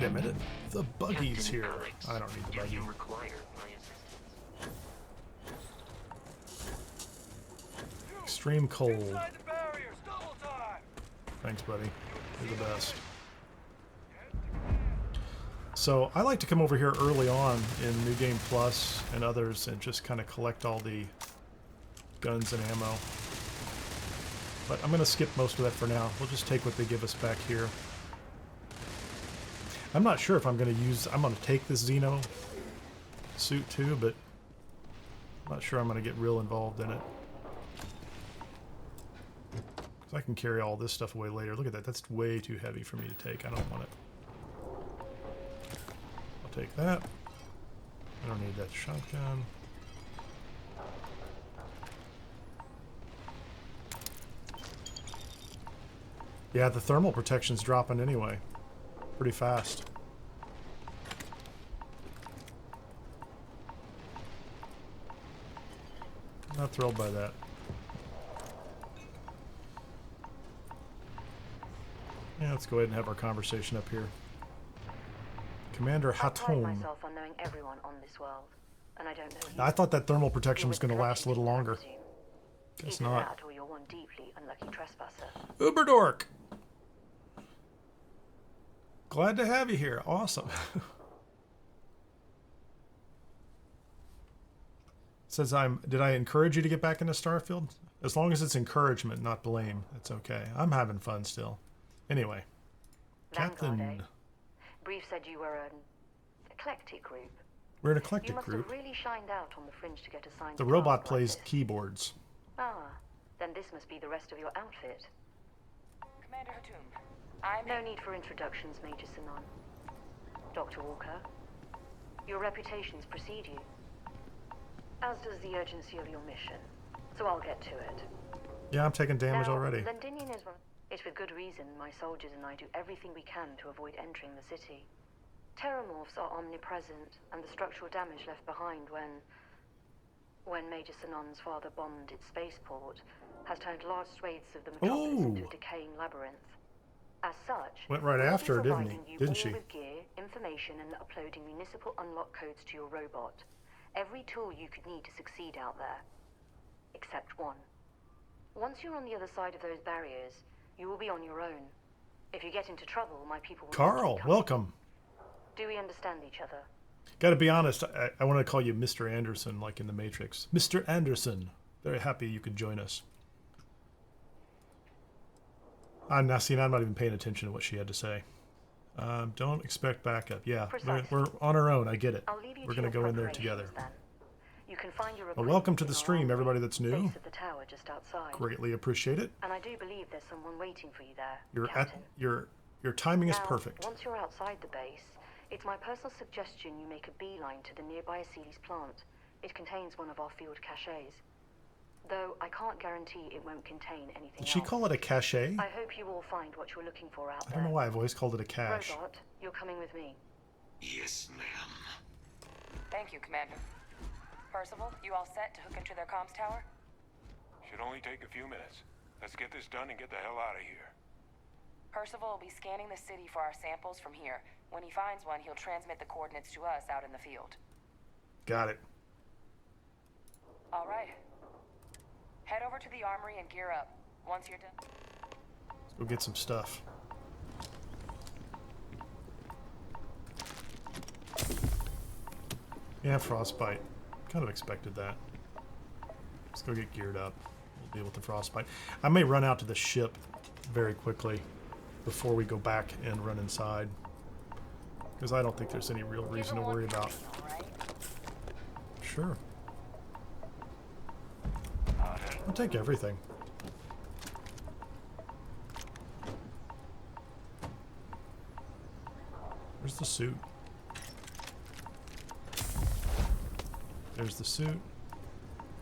a minute. The buggy's here. I don't need the buggy. Extreme cold. Thanks, buddy. You're the best. So I like to come over here early on in New Game Plus and others and just kind of collect all the guns and ammo. But I'm going to skip most of that for now. We'll just take what they give us back here. I'm not sure if I'm going to use... I'm going to take this Xeno suit too, but I'm not sure I'm going to get real involved in it. Because I can carry all this stuff away later. Look at that. That's way too heavy for me to take. I don't want it. I'll take that. I don't need that shotgun. Yeah, the thermal protection's dropping anyway. Pretty fast. Not thrilled by that. Yeah, let's go ahead and have our conversation up here. Commander Hatom. myself on knowing everyone on this world, and I don't know you. I thought that thermal protection was going to last a little longer. Guess Either not. that or you're one deeply unlucky trespasser. Uberdork! Glad to have you here. Awesome. Says did I encourage you to get back into Starfield? As long as it's encouragement, not blame, it's okay. I'm having fun still. Anyway. Vanguard, Captain. Brief said you were an eclectic group. We're an eclectic You must group. have really shined out on the fringe to get assigned The to robot tasks plays like this. keyboards. Ah, then this must be the rest of your outfit. Commander Hatum, I'm No need for introductions, Major Sinan. Dr. Walker, your reputations precede you, as does the urgency of your mission. So I'll get to it. Yeah, I'm taking damage Now, already. Londinian is it's with good reason my soldiers and I do everything we can to avoid entering the city. Terrormorphs are omnipresent, and the structural damage left behind when Major Sinan's father bombed its spaceport has turned large swathes of the metropolis into a decaying labyrinth. As such, Went right we'll be after her, didn't he? providing you Didn't all she? with gear, information, and uploading municipal unlock codes to your robot. Every tool you could need to succeed out there. Except one. Once you're on the other side of those barriers, you will be on your own. If you get into trouble, my people will Carl, welcome. Do we understand each other? Gotta be honest, I want to call you Mr. Anderson, like in The Matrix. Mr. Anderson. Very happy you could join us. I'm not even paying attention to what she had to say. Don't expect backup. Yeah, we're on our own. I get it. I'll leave you We're to going to your go in there preparations together. then. You can find your Well, welcome to equipment the in stream, our everybody that's new. base at the tower just outside. Greatly appreciate it. And I do believe there's someone waiting for you there, You're Captain. your timing is Now, perfect. Once you're outside the base, it's my personal suggestion you make a beeline to the nearby Aceles plant. It contains one of our field caches. Though I can't guarantee it won't contain anything Did she else. call it a cache? I hope you all find what you're looking for out I there. don't know why I've always called it a cache. Robot, you're coming with me. Yes, ma'am. Thank you, Commander. Percival, you all set to hook into their comms tower? Should only take a few minutes. Let's get this done and get the hell out of here. Percival will be scanning the city for our samples from here. When he finds one, he'll transmit the coordinates to us out in the field. Got it. All right. Head over to the armory and gear up. Once you're done... Let's go get some stuff. Yeah, frostbite. Kind of expected that. Let's go get geared up. We'll deal with the frostbite. I may run out to the ship very quickly before we go back and run inside, because I don't think there's any real reason to worry about. Sure. I'll take everything. Where's the suit? There's the suit.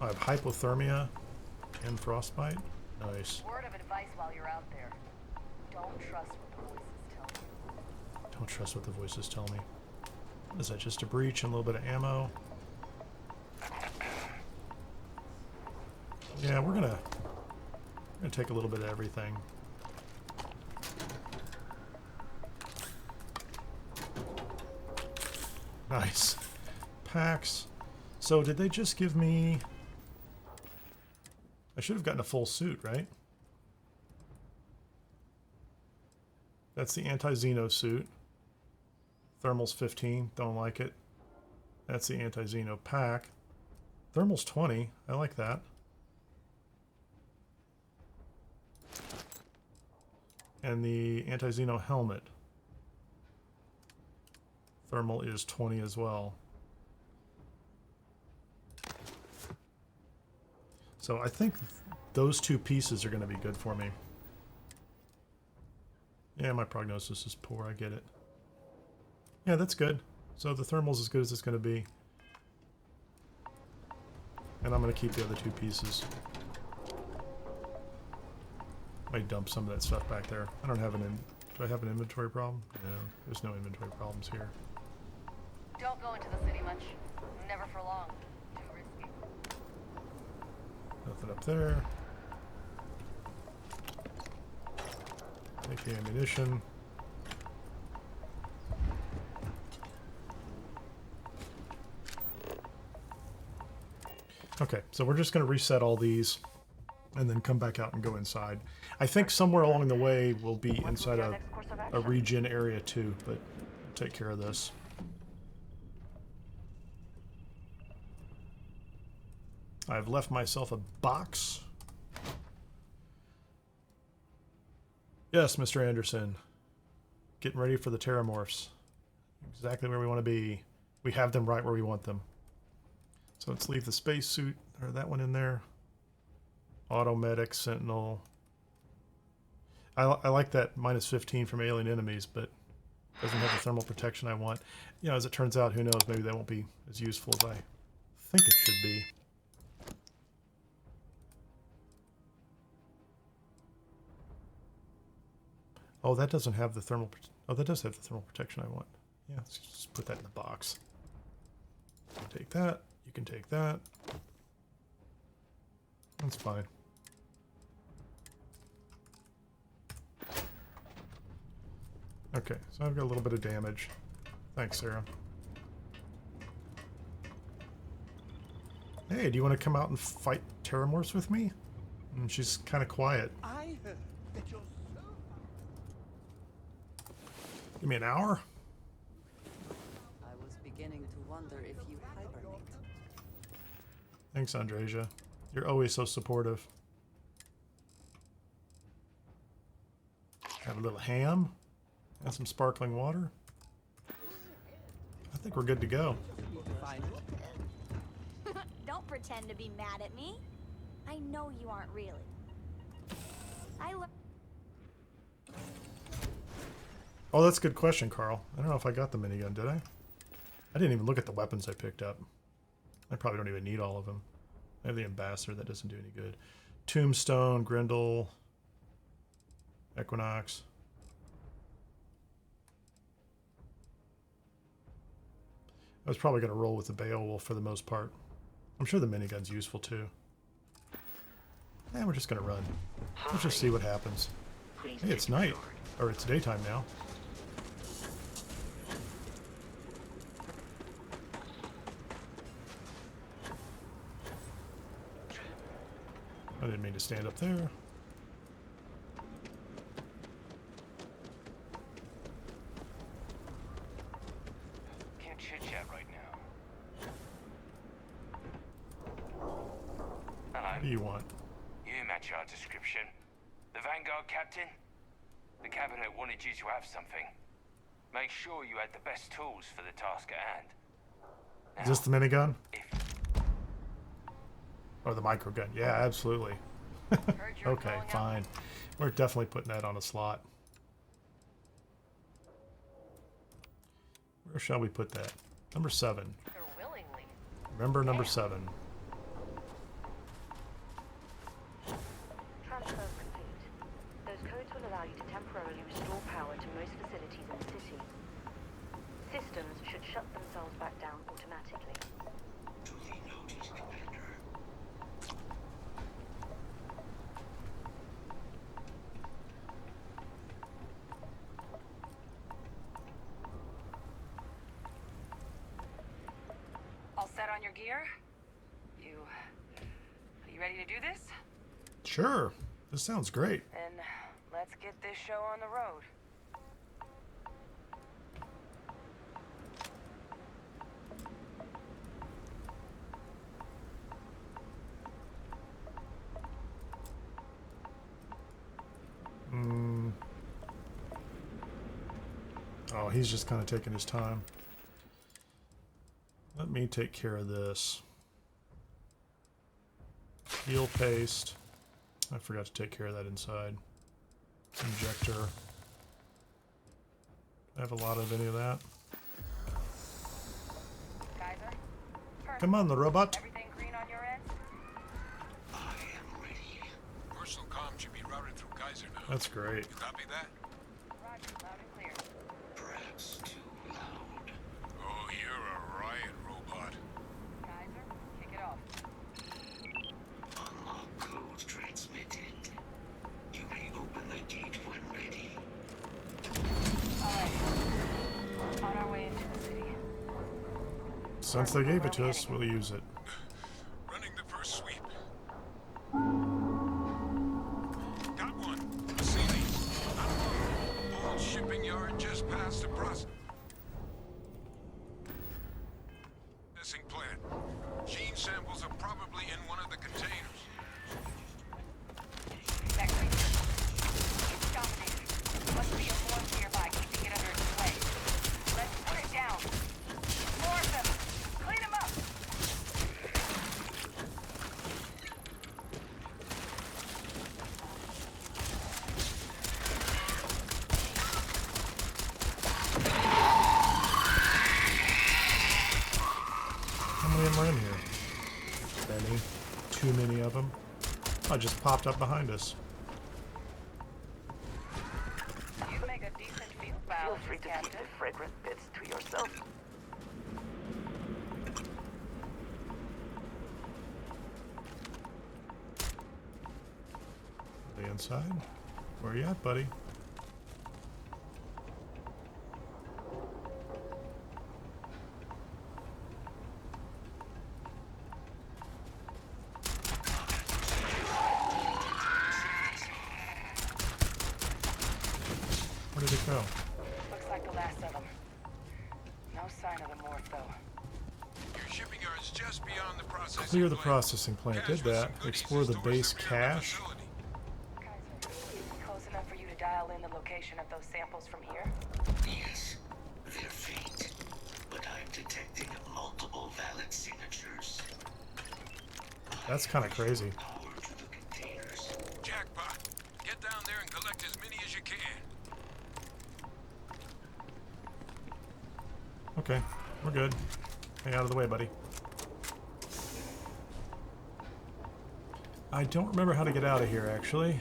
I have hypothermia and frostbite. Nice. Word of advice while you're out there. Don't trust what the voices tell you. Don't trust what the voices tell me. What is that? Just a breach and a little bit of ammo? Yeah, we're gonna take a little bit of everything. Nice. Packs. So did they just give me... I should have gotten a full suit, right? That's the anti-Xeno suit. Thermal's 15. Don't like it. That's the anti-Xeno pack. Thermal's 20. I like that. And the anti-Xeno helmet. Thermal is 20 as well. So I think those two pieces are going to be good for me. Yeah, my prognosis is poor. I get it. Yeah, that's good. So the thermal's as good as it's going to be. And I'm going to keep the other two pieces. Might dump some of that stuff back there. I don't have an... Do I have an inventory problem? No, there's no inventory problems here. Don't go into the city much. Never for long. Too risky. Nothing up there. Take the ammunition. Okay, so we're just going to reset all these and then come back out and go inside. I think somewhere along the way we'll be inside a regen area too, but we'll take care of this. I've left myself a box. Yes, Mr. Anderson. Getting ready for the Terrormorphs. Exactly where we want to be. We have them right where we want them. So let's leave the spacesuit, or that one in there. Automedic, Sentinel. I like that minus 15 from alien enemies, but doesn't have the thermal protection I want. You know, as it turns out, who knows, maybe that won't be as useful as I think it should be. Oh, that doesn't have the thermal... Oh, that does have the thermal protection I want. Yeah, let's just put that in the box. Take that. You can take that. That's fine. Okay, so I've got a little bit of damage. Thanks, Sarah. Hey, do you want to come out and fight Terrormorphs with me? And she's kind of quiet. I heard that you're so... Give me an hour? I was beginning to wonder if you hibernate. Thanks, Andreja. You're always so supportive. Have a little ham and some sparkling water. I think we're good to go. Don't pretend to be mad at me. I know you aren't really. Oh, that's a good question, Carl. I don't know if I got the minigun, did I? I didn't even look at the weapons I picked up. I probably don't even need all of them. I have the Ambassador, that doesn't do any good. Tombstone, Grendel, Equinox. I was probably going to roll with the Beowulf for the most part. I'm sure the minigun's useful too. And we're just going to run. Let's just see what happens. Hey, it's night. Or it's daytime now. I didn't mean to stand up there. Can't chit-chat right now. Hello. What do you want? You match our description. The Vanguard captain? The cabinet wanted you to have something. Make sure you had the best tools for the task at hand. Now, Is this the minigun? if Or the microgun? Yeah, absolutely. Okay, fine. We're definitely putting that on a slot. Where shall we put that? Number 7. Willingly. Remember number 7. Transfer complete. Those codes will allow you to temporarily restore power to most facilities in the city. Systems should shut themselves back down automatically. Duly noted, Commander. on your gear? You ready to do this? Sure. This sounds great. Then let's get this show on the road. Oh, he's just kind of taking his time. Let me take care of this. Heal paste. I forgot to take care of that inside. Injector. I have a lot of any of that. Kaiser? Come on, the robot. Everything green on your end? I am ready. Personal comm should be routed through Kaiser now. That's great. You copy that? Roger, loud and clear. Perhaps too loud. Oh, you're a riot robot. Kaiser, kick it off. Unlock code transmitted. You may open the gate when ready. Alright. On our way into the city. Since they gave it to us, we'll use it. Running the first sweep. Got one. See these? Old shipping yard just past the processing plant. Gene samples are probably in one of the containers. That creature. It's dominating. Must be a form nearby, keeping it under its sway. Let's put it down. More of them. Clean them up. How many of them are in here? Many. Too many of them. Oh, just popped up behind us. You make a decent field Feel balance, free to keep Captain. the fragrant bits to yourself. The inside? Where you at, buddy? Where did it go? Looks like the last of them. No sign of the morph, though. Your shipping yard's just beyond the processing Clear the plant. processing plant. Cache Did with that. some goodies Explore in the storage base at the rear of the cache. facility. Kaiser, close enough for you to dial in the location of those samples from here? Yes, they're faint, but I'm detecting multiple valid signatures. That's kind of crazy. Power to the containers. Jackpot. Get down there and collect as many as you can. Okay, we're good. Stay out of the way, buddy. I don't remember how to get out of here, actually.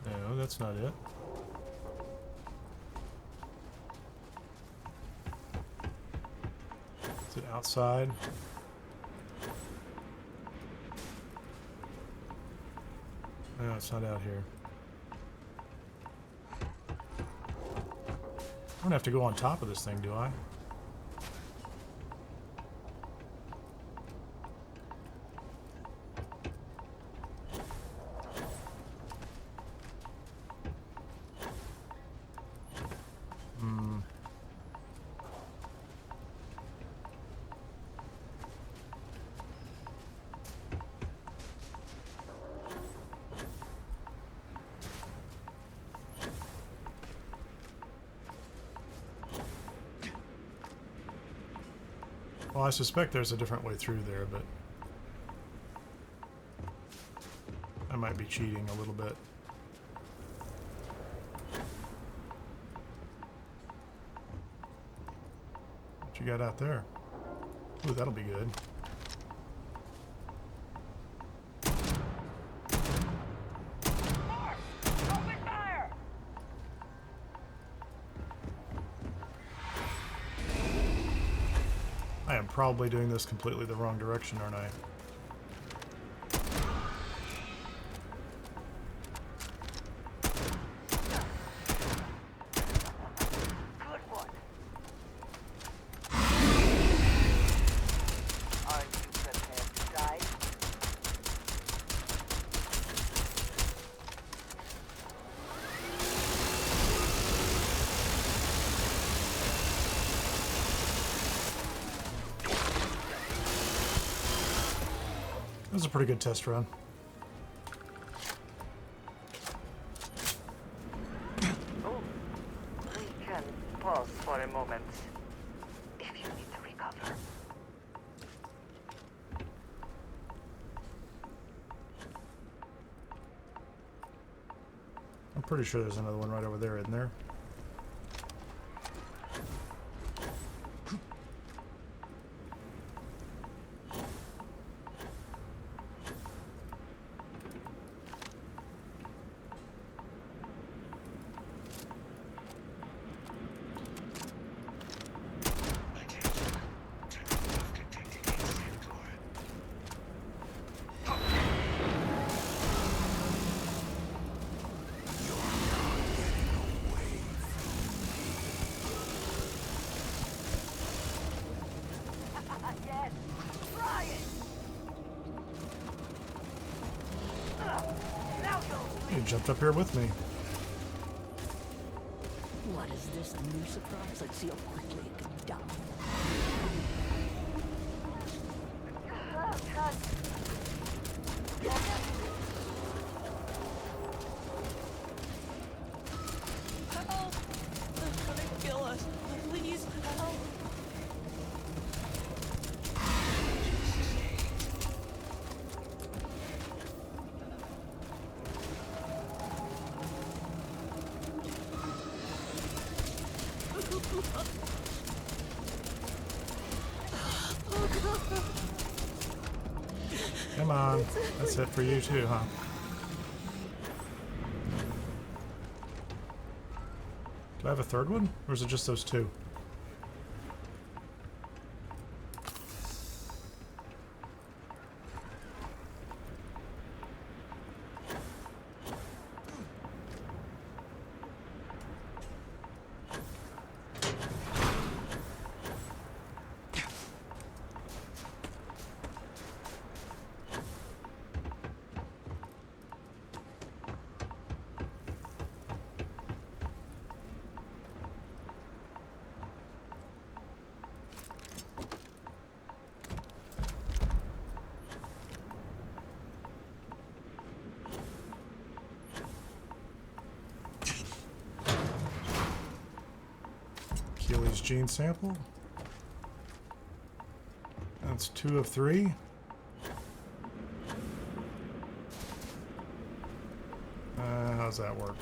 No, that's not it. Is it outside? No, it's not out here. I don't have to go on top of this thing, do I? Well, I suspect there's a different way through there, but I might be cheating a little bit. What you got out there? Ooh, that'll be good. Open fire! I I'm probably doing this completely the wrong direction, aren't I? Good one. Are you prepared to die? That was a pretty good test run. Oh, we can pause for a moment if you need to recover. I'm pretty sure there's another one right over there, isn't there? Attention. Terrormorph detected in sector. Yes, try it. Now you'll You jumped up here with me. What is this, a new surprise? Let's see how quickly it can be done. Help! They're gonna kill us. Please, help! Come on. That's it for you too, huh? Do I have a third one? Or is it just those two? Achilles gene sample. That's 2 of 3. How's that work?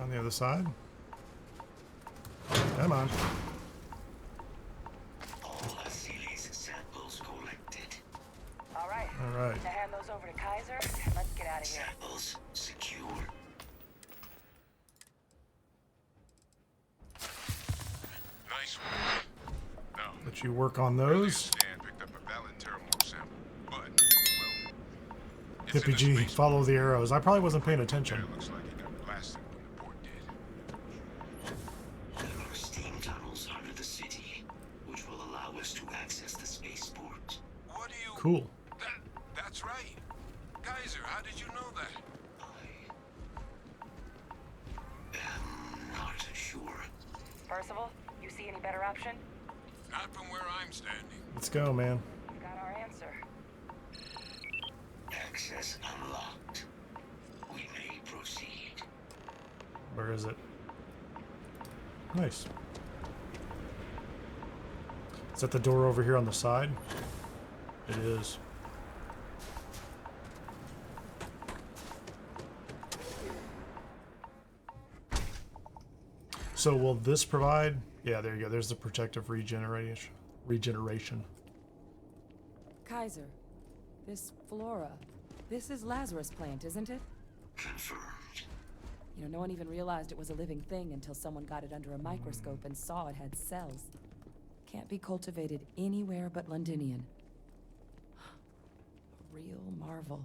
On the other side? Come on. All Achilles samples collected. All right. All right. To hand those over to Kaiser, and let's get out of here. Samples secure. Nice one. No. Let you work on Earlier, those. Stan picked up a valid Terrormorph sample, but, well... it's in Hippie the G, space follow the arrows. I probably wasn't paying attention. It looks like he got blasted when the port did. There are steam tunnels under the city, which will allow us to access the spaceport. What do you... Cool. That's right. Kaiser, how did you know that? I am not sure. Percival, you see any better option? Not from where I'm standing. Let's go, man. We've got our answer. Access unlocked. We may proceed. Where is it? Nice. Is that the door over here on the side? It is. So will this provide? Yeah, there you go. There's the protective regeneration. Kaiser, this flora, this is Lazarus plant, isn't it? Confirmed. You know, no one even realized it was a living thing until someone got it under a microscope and saw it had cells. can't be cultivated anywhere but Londinian. A real marvel.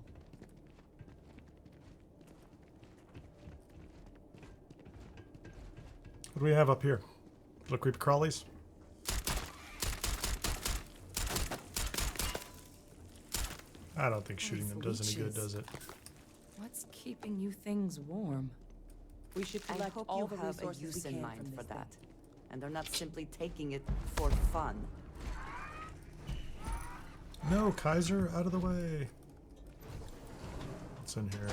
What do we have up here? Little creepy crawlies? I don't think shooting them does any good, does it? What's keeping you things warm? We should I collect hope all you the have a resources use we in can mind from for this that. thing. And they're not simply taking it for fun. No, Kaiser, out of the way. What's in here?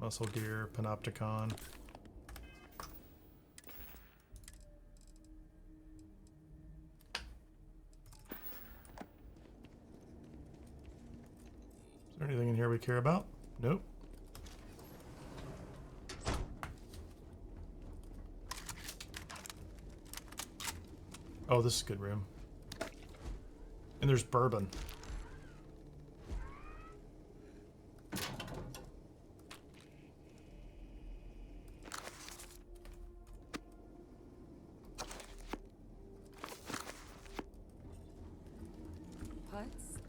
Muscle gear, panopticon. Is there anything in here we care about? Nope. Oh, this is a good room. And there's bourbon. What's that?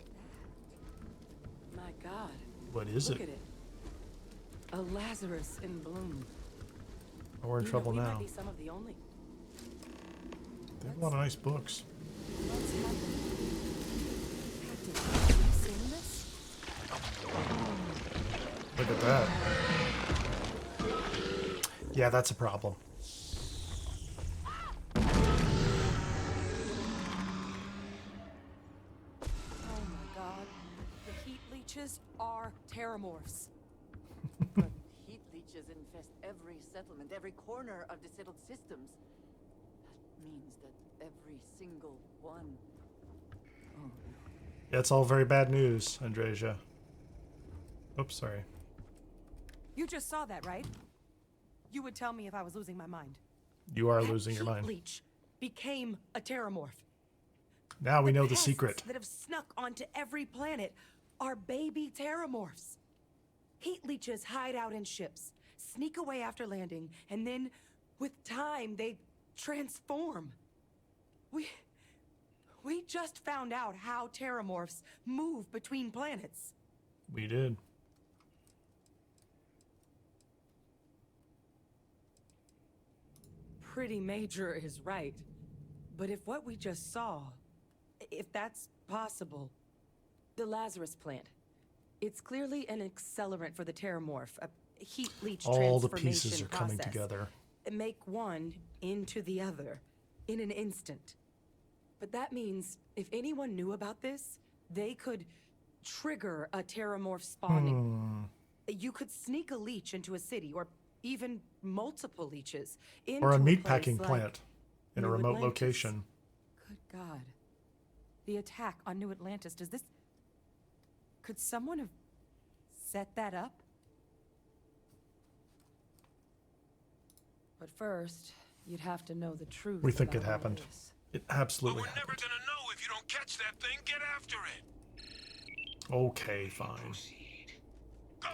My God. What is Look it? at it. A Lazarus in bloom. Oh, we're in trouble we now. Might be some of the only. They have a lot of nice books. What's happening? Captain, have you seen this? Look at that. Yeah, that's a problem. Oh my God. The heat leeches are Terrormorphs. But heat leeches infest every settlement, every corner of the settled systems. That means that every single one... Oh. That's all very bad news, Andreja. Oops, sorry. You just saw that, right? You would tell me if I was losing my mind. You are That losing your heat mind. leech became a Terrormorph. Now we know the pests secret. that have snuck onto every planet are baby Terrormorphs. Heat leeches hide out in ships, sneak away after landing, and then, with time, they transform. We just found out how Terrormorphs move between planets. We did. Pretty major is right. But if what we just saw, if that's possible, the Lazarus plant, it's clearly an accelerant for the Terrormorph, a heat leech All the transformation pieces are coming process. together. Make one into the other in an instant. But that means if anyone knew about this, they could trigger a Terrormorph spawning. You could sneak a leech into a city, or even multiple leeches into Or a place meatpacking like plant in a New remote Atlantis. location. Good God. The attack on New Atlantis, does this... Could someone have set that up? But first, you'd have to know the truth. We think about it all happened. this. It absolutely But we're never happened. gonna know if you don't catch that thing. Get after it. Okay, fine. Go.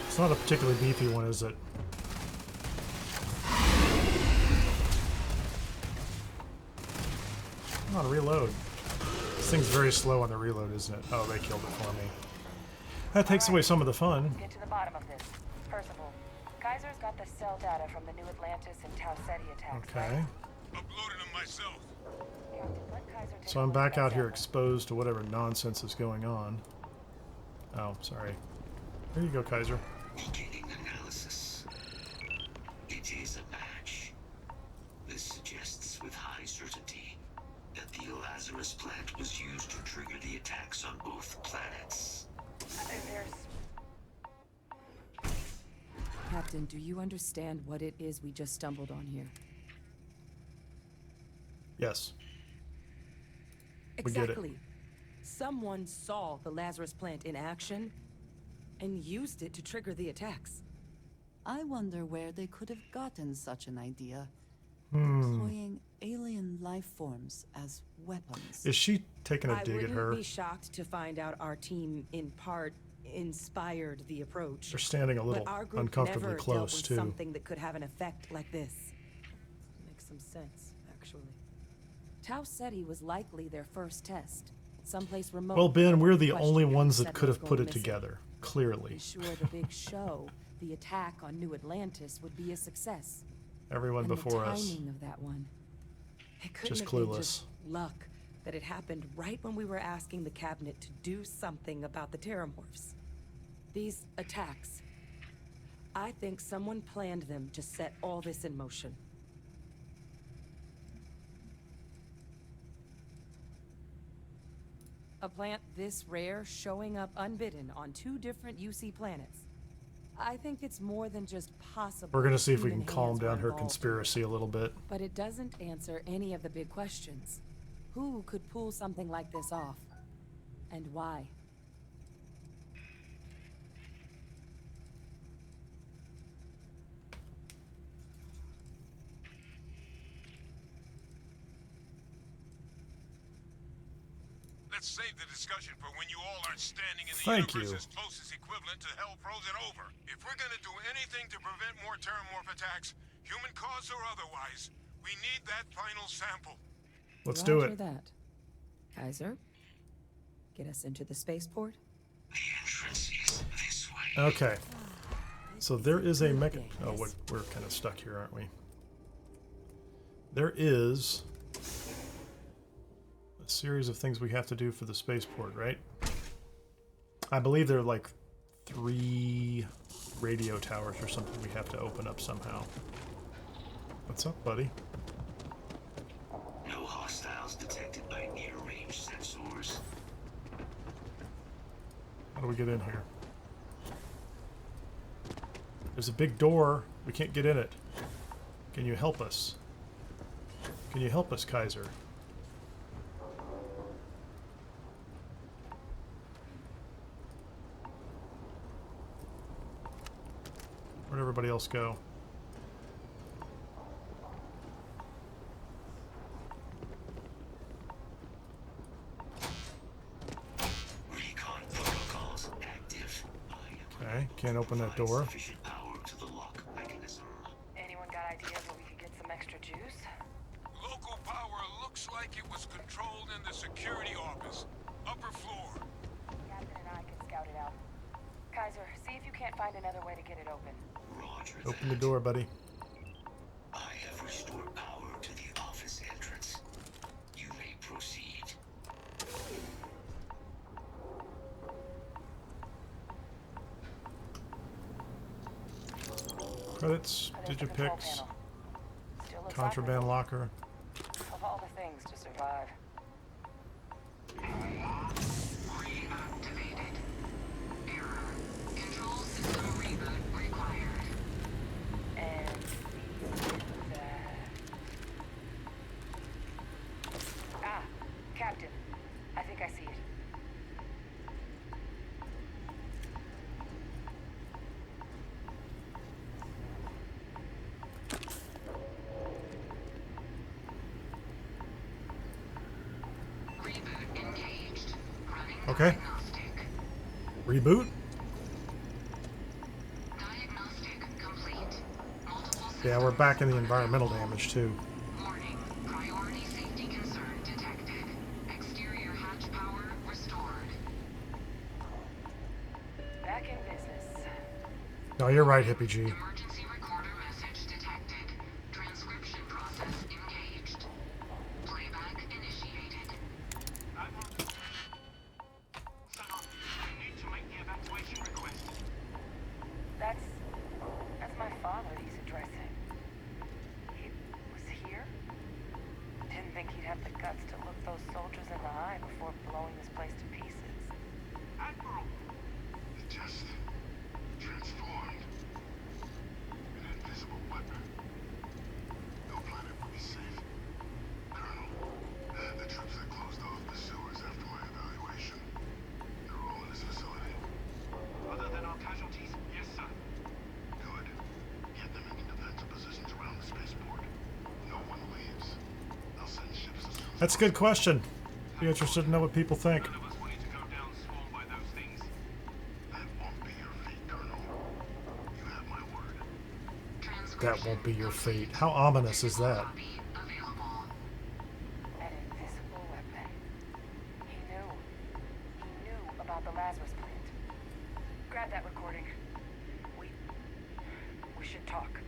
It's not a particularly beefy one, is it? Come on, reload. This thing's very slow on the reload, isn't it? Oh, they killed it for me. That takes away some of the fun. Let's get to the bottom of this. First of all, Kaiser's got the cell data from the New Atlantis and Tau Ceti attacks. Okay. Uploaded them myself. Captain, let Kaiser take So a I'm look back at that out here sample. exposed to whatever nonsense is going on. Oh, sorry. Here you go, Kaiser. Beginning analysis. It is a match. This suggests with high certainty that the Lazarus plant was used to trigger the attacks on both planets. There's... Captain, do you understand what it is we just stumbled on here? Yes. We get it. Exactly. Someone saw the Lazarus plant in action and used it to trigger the attacks. I wonder where they could have gotten such an idea. Hmm. Employing alien life forms as weapons. Is she taking a dig at I her? wouldn't be shocked to find out our team, in part, inspired the approach. They're standing a little but our group uncomfortably never close, dealt with too. something that could have an effect like this. Makes some sense, actually. Tau said he was likely their first test. Someplace remote. Well, Ben, we're the Question only if ones the that could have Sentinels put go it missing. together, clearly. Be sure the big show, the attack on New Atlantis, would be a success. Everyone And before the us. timing of that one. It couldn't Just have been clueless. just luck that it happened right when we were asking the cabinet to do something about the Terrormorphs. These attacks. I think someone planned them to set all this in motion. A plant this rare showing up unbidden on 2 different UC planets. I think it's more than just possible. We're going to see if we can human calm hands were down her involved. conspiracy a little bit. But it doesn't answer any of the big questions. Who could pull something like this off? And why? Let's save the discussion for when you all are standing in the Thank universe's you. closest equivalent to hell frozen over. If we're gonna do anything to prevent more Terrormorph attacks, human cause or otherwise, we need that final sample. Let's do Roger it. that. Kaiser, get us into the spaceport. The entrance is this way. Okay. So there is a mecha... Oh, we're kind of stuck here, aren't we? There is a series of things we have to do for the spaceport, right? I believe there are like 3 radio towers or something we have to open up somehow. What's up, buddy? No hostiles detected by near-range sensors. How do we get in here? There's a big door. We can't get in it. Can you help us? Can you help us, Kaiser? Where'd everybody else go? Recon protocols active. Okay, can't open that door. Sufficient power to the lock mechanism. Anyone got ideas where we could get some extra juice? Local power looks like it was controlled in the security office. Upper floor. Captain and I can scout it out. Kaiser, see if you can't find another way to get it open. Roger Open the that. door, buddy. I have restored power to the office entrance. You may proceed. Credits, There's the control Digipix, panel. Still looks contraband operable. locker. Of all the things to survive. Reactivated. Error. Control system reboot required. And Ah, Captain. I think I see it. Reboot engaged. Running Okay. diagnostic. Reboot? Diagnostic complete. Multiple Yeah, we're systems back in the environmental damage too. Warning. Priority safety concern detected. Exterior hatch power restored. Back in business. No, you're right, Hippie G. Emergency recorder message detected. Transcription process engaged. Playback initiated. That's my father he's addressing. He was here? Didn't think he'd have the guts to look those soldiers in the eye before blowing this place to pieces. Admiral! It just transformed. An invisible weapon. No planet would be safe. Colonel, That's a good question. Be interested to know what people think. None of us wanted to go down swallowed by those things. That won't be your fate, Colonel. You have my word. That won't be your fate. How ominous is that? An invisible weapon. He knew. He knew about the Lazarus plant. Grab that recording. We should talk.